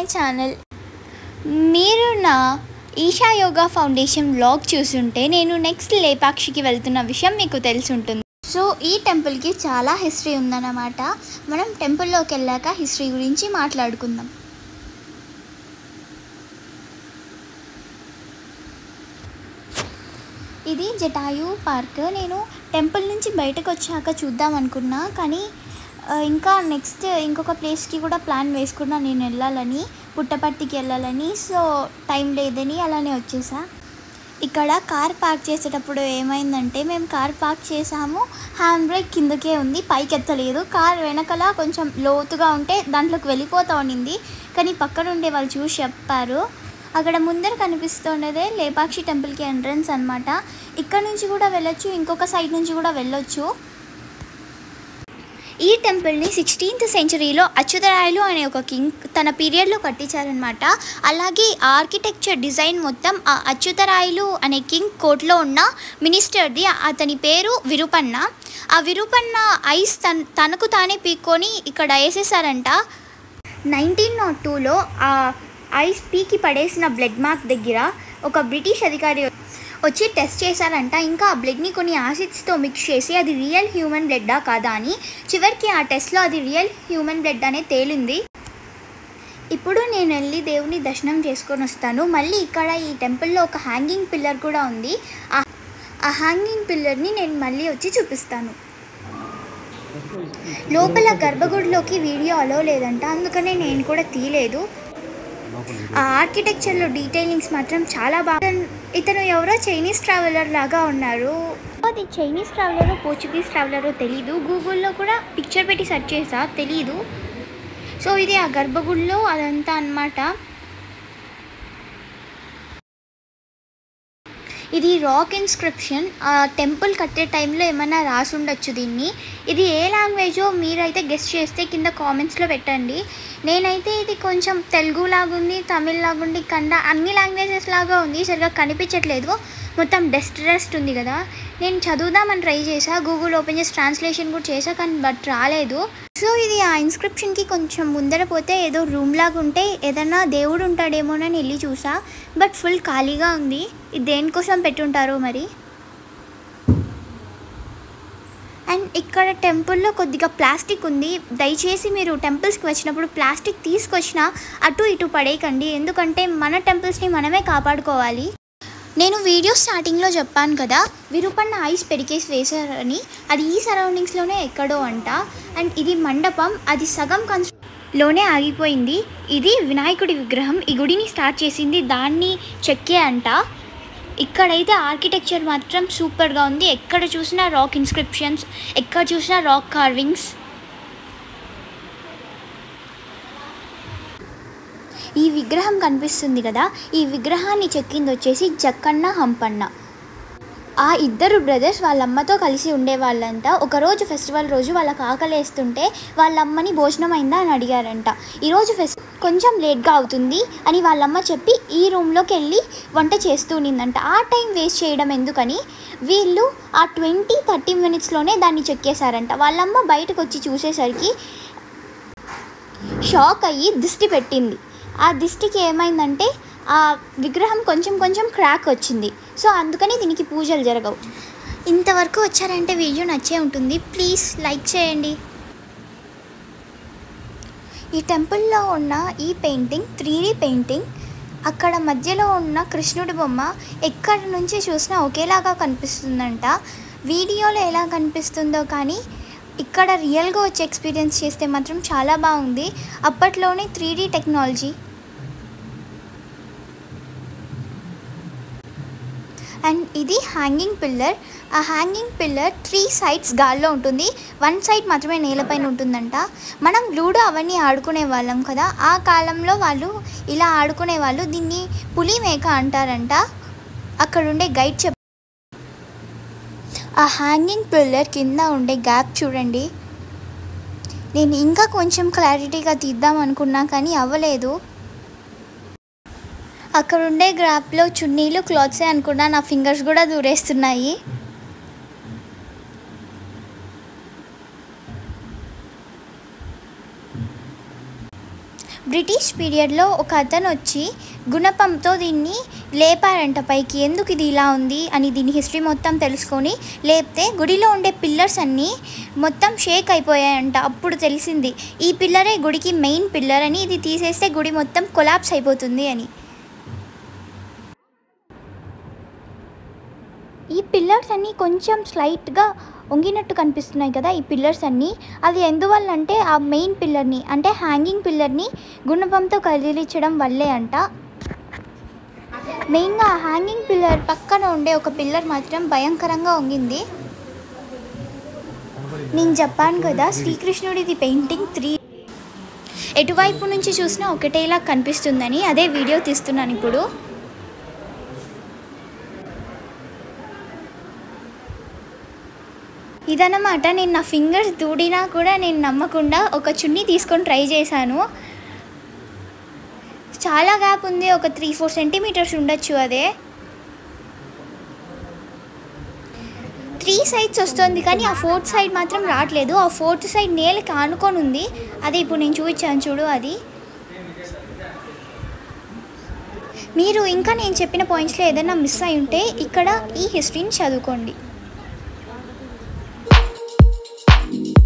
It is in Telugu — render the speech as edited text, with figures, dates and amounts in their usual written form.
My channel. మీరు నా ఈషా యోగా ఫౌండేషన్ వ్లాగ్ చూస్తుంటే నేను నెక్స్ట్ లేపాక్షికి వెళ్తున్న విషయం మీకు తెలుసుంటుంది. సో ఈ టెంపుల్కి చాలా హిస్టరీ ఉందన్నమాట. మనం టెంపుల్లోకి వెళ్ళాక హిస్టరీ గురించి మాట్లాడుకుందాం. ఇది జటాయు పార్క్. నేను టెంపుల్ నుంచి బయటకు వచ్చాక చూద్దాం అనుకున్నా, కానీ ఇంకా నెక్స్ట్ ఇంకొక ప్లేస్కి కూడా ప్లాన్ వేసుకున్నా నేను వెళ్ళాలని, పుట్టపర్తికి వెళ్ళాలని. సో టైం లేదని అలానే వచ్చేసా. ఇక్కడ కార్ పార్క్ చేసేటప్పుడు ఏమైందంటే, మేము కార్ పార్క్ చేసాము, హ్యాండ్ బ్రేక్ కిందకే ఉంది, పైకి ఎత్తలేదు. కార్ వెనకల కొంచెం లోతుగా ఉంటే దాంట్లోకి వెళ్ళిపోతూ ఉండింది, కానీ పక్కన ఉండే వాళ్ళు చూసి చెప్పారు. అక్కడ ముందర కనిపిస్తున్నదే లేపాక్షి టెంపుల్కి ఎంట్రన్స్ అనమాట. ఇక్కడ నుంచి కూడా వెళ్ళొచ్చు, ఇంకొక సైడ్ నుంచి కూడా వెళ్ళొచ్చు. ఈ టెంపుల్ని 16th సెంచరీలో అచ్యుతరాయలు అనే ఒక కింగ్ తన పీరియడ్లో కట్టించారనమాట. అలాగే ఆర్కిటెక్చర్ డిజైన్ మొత్తం ఆ అచ్యుతరాయలు అనే కింగ్ కోర్టులో ఉన్న మినిస్టర్ది. అతని పేరు విరూపన్న. ఆ విరూపన్న ఐస్ తనకు తానే పీక్కొని ఇక్కడ వేసేసారంట. 1902లో ఆ ఐస్ పీకి పడేసిన బ్లడ్ మార్క్ దగ్గర ఒక బ్రిటిష్ అధికారి వచ్చి టెస్ట్ చేశారంట. ఇంకా ఆ బ్లడ్ని కొన్ని యాసిడ్స్తో మిక్స్ చేసి అది రియల్ హ్యూమన్ బ్లడ్డా కాదా అని. చివరికి ఆ టెస్ట్లో అది రియల్ హ్యూమన్ బ్లడ్ అనే తేలింది. ఇప్పుడు నేను వెళ్ళి దేవుని దర్శనం చేసుకొని వస్తాను. మళ్ళీ ఇక్కడ ఈ టెంపుల్లో ఒక హ్యాంగింగ్ పిల్లర్ కూడా ఉంది. ఆ హ్యాంగింగ్ పిల్లర్ని నేను మళ్ళీ వచ్చి చూపిస్తాను. లోపల గర్భగుడిలోకి వీడియో అలో లేదంట, అందుకనే నేను కూడా తీయలేదు. ఆ ఆర్కిటెక్చర్లో డీటెయిలింగ్స్ మాత్రం చాలా బాగా. ఇతను ఎవరో చైనీస్ ట్రావెలర్ లాగా ఉన్నారు. అది చైనీస్ ట్రావెలరో పోర్చుగీస్ ట్రావెలరో తెలీదు. గూగుల్లో కూడా పిక్చర్ పెట్టి సెర్చ్ చేసా, తెలీదు. సో ఇది ఆ గర్భగుడిలో అదంతా అన్నమాట. ఇది రాక్ ఇన్స్క్రిప్షన్. ఆ టెంపుల్ కట్టే టైంలో ఏమైనా రాసి ఉండొచ్చు దీన్ని. ఇది ఏ లాంగ్వేజో మీరైతే గెస్ చేస్తే కింద కామెంట్స్లో పెట్టండి. నేనైతే ఇది కొంచెం తెలుగు లాగుంది, తమిళ్ లాగుంది, కన్నడ, అన్ని లాంగ్వేజెస్ లాగా ఉంది. సరిగా కనిపించట్లేదు, మొత్తం డస్ట్ ఉంది కదా. నేను చదువుదామని ట్రై చేసా, గూగుల్ ఓపెన్ చేసి ట్రాన్స్లేషన్ కూడా చేసా, కానీ బట్ రాలేదు. సో ఇది ఆ ఇన్స్క్రిప్షన్కి కొంచెం ముందర పోతే ఏదో రూమ్ లాగా ఉంటే ఏదన్నా దేవుడు ఉంటాడేమోనని వెళ్ళి చూసా, బట్ ఫుల్ ఖాళీగా ఉంది. ఇది దేనికోసం పెట్టుంటారో మరి. అండ్ ఇక్కడ టెంపుల్లో కొద్దిగా ప్లాస్టిక్ ఉంది. దయచేసి మీరు టెంపుల్స్కి వచ్చినప్పుడు ప్లాస్టిక్ తీసుకొచ్చినా అటు ఇటు పడేయకండి, ఎందుకంటే మన టెంపుల్స్ని మనమే కాపాడుకోవాలి. నేను వీడియో స్టార్టింగ్లో చెప్పాను కదా, విరూపన్న ఐస్ పెరికేసి వేశారని. అది ఈ సరౌండింగ్స్లోనే ఎక్కడో అంట. అండ్ ఇది మండపం, అది సగం లోనే ఆగిపోయింది. ఇది వినాయకుడి విగ్రహం. ఈ గుడిని స్టార్ట్ చేసింది దాన్ని చెక్కే అంట. ఇక్కడైతే ఆర్కిటెక్చర్ మాత్రం సూపర్గా ఉంది. ఎక్కడ చూసినా రాక్ ఇన్స్క్రిప్షన్స్, ఎక్కడ చూసినా రాక్ కార్వింగ్స్. ఈ విగ్రహం కనిపిస్తుంది కదా, ఈ విగ్రహాన్ని చెక్కింది వచ్చేసి జక్కన్న హంపన్న. ఆ ఇద్దరు బ్రదర్స్ వాళ్ళమ్మతో కలిసి ఉండేవాళ్ళంట. ఒకరోజు ఫెస్టివల్ రోజు వాళ్ళకి ఆకలేస్తుంటే వాళ్ళమ్మని భోజనం అయిందా అని అడిగారంట. ఈరోజు కొంచెం లేట్గా అవుతుంది అని వాళ్ళమ్మ చెప్పి ఈ రూమ్లోకి వెళ్ళి వంట చేస్తూ ఉన్నిందంట. ఆ టైం వేస్ట్ చేయడం ఎందుకని వీళ్ళు ఆ 20-30 మినిట్స్లోనే దాన్ని చెక్కేశారంట. వాళ్ళమ్మ బయటకు వచ్చి చూసేసరికి షాక్ అయ్యి దిష్టి పెట్టింది. ఆ దిష్టికి ఏమైందంటే ఆ విగ్రహం కొంచెం క్రాక్ వచ్చింది. సో అందుకని దీనికి పూజలు జరగవు. ఇంతవరకు వచ్చారంటే వీడియో నచ్చే ఉంటుంది. ప్లీజ్ లైక్ చేయండి. ఈ టెంపుల్లో ఉన్న ఈ పెయింటింగ్ 3D పెయింటింగ్. అక్కడ మధ్యలో ఉన్న కృష్ణుడి బొమ్మ ఎక్కడి నుంచి చూసినా ఒకేలాగా కనిపిస్తుందంట. వీడియోలో ఎలా కనిపిస్తుందో కానీ ఇక్కడ రియల్గా వచ్చి ఎక్స్పీరియన్స్ చేస్తే మాత్రం చాలా బాగుంది. అప్పట్లోనే 3D టెక్నాలజీ. అండ్ ఇది హ్యాంగింగ్ పిల్లర్. ఆ హ్యాంగింగ్ పిల్లర్ 3 సైడ్స్ గాల్లో ఉంటుంది, 1 సైడ్ మాత్రమే నేలపైన ఉంటుందంట. మనం లూడో అవన్నీ ఆడుకునే వాళ్ళం కదా, ఆ కాలంలో వాళ్ళు ఇలా ఆడుకునే వాళ్ళు. దీన్ని పులి మేక అంటారంట. అక్కడుండే గైడ్ ఆ హ్యాంగింగ్ పిల్లర్ కింద ఉండే గ్యాప్ చూడండి. నేను ఇంకా కొంచెం క్లారిటీగా తీద్దాం అనుకున్నా కానీ అవ్వలేదు. అక్కడుండే గ్యాప్లో చున్నీలు క్లాత్సే అనుకున్నా, నా ఫింగర్స్ కూడా దూరేస్తున్నాయి. బ్రిటిష్ పీరియడ్లో ఒక అతను వచ్చి గుణపంతో దీన్ని లేపారంట పైకి. ఎందుకు ఇది ఇలా ఉంది అని దీని హిస్టరీ మొత్తం తెలుసుకొని లేపితే గుడిలో ఉండే పిల్లర్స్ అన్నీ మొత్తం షేక్ అయిపోయాయంట. అప్పుడు తెలిసింది ఈ పిల్లరే గుడికి మెయిన్ పిల్లర్ అని, ఇది తీసేస్తే గుడి మొత్తం కొలాప్స్ అయిపోతుంది అని. ఈ పిల్లర్స్ అన్నీ కొంచెం స్లైట్గా వంగినట్టు కనిపిస్తున్నాయి కదా ఈ పిల్లర్స్ అన్నీ. అది ఎందువల్ల అంటే ఆ మెయిన్ పిల్లర్ని అంటే హ్యాంగింగ్ పిల్లర్ని గుణపంతో కదిలించడం వల్లే అంట. మెయిన్గా ఆ హ్యాంగింగ్ పిల్లర్ పక్కన ఉండే ఒక పిల్లర్ మాత్రం భయంకరంగా వంగింది. నేను చెప్పాను కదా శ్రీకృష్ణుడిది పెయింటింగ్ 3 ఎటువైపు నుంచి చూసినా ఒకటేలా కనిపిస్తుందని, అదే వీడియో తీస్తున్నాను ఇప్పుడు. ఇదన్నమాట. నేను నా ఫింగర్స్ దూడినా కూడా నేను నమ్మకుండా ఒక చున్నీ తీసుకొని ట్రై చేశాను. చాలా గ్యాప్ ఉంది, ఒక 3-4 సెంటీమీటర్స్ ఉండొచ్చు. అదే 3 సైడ్స్ వస్తుంది కానీ ఆ 4th సైడ్ మాత్రం రావట్లేదు. ఆ 4th సైడ్ నేలకి ఆనుకొని ఉంది. అదే ఇప్పుడు నేను చూపించాను చూడు అది. మీరు ఇంకా నేను చెప్పిన పాయింట్స్లో ఏదైనా మిస్ అయి ఉంటే ఇక్కడ ఈ హిస్టరీని చదువుకోండి.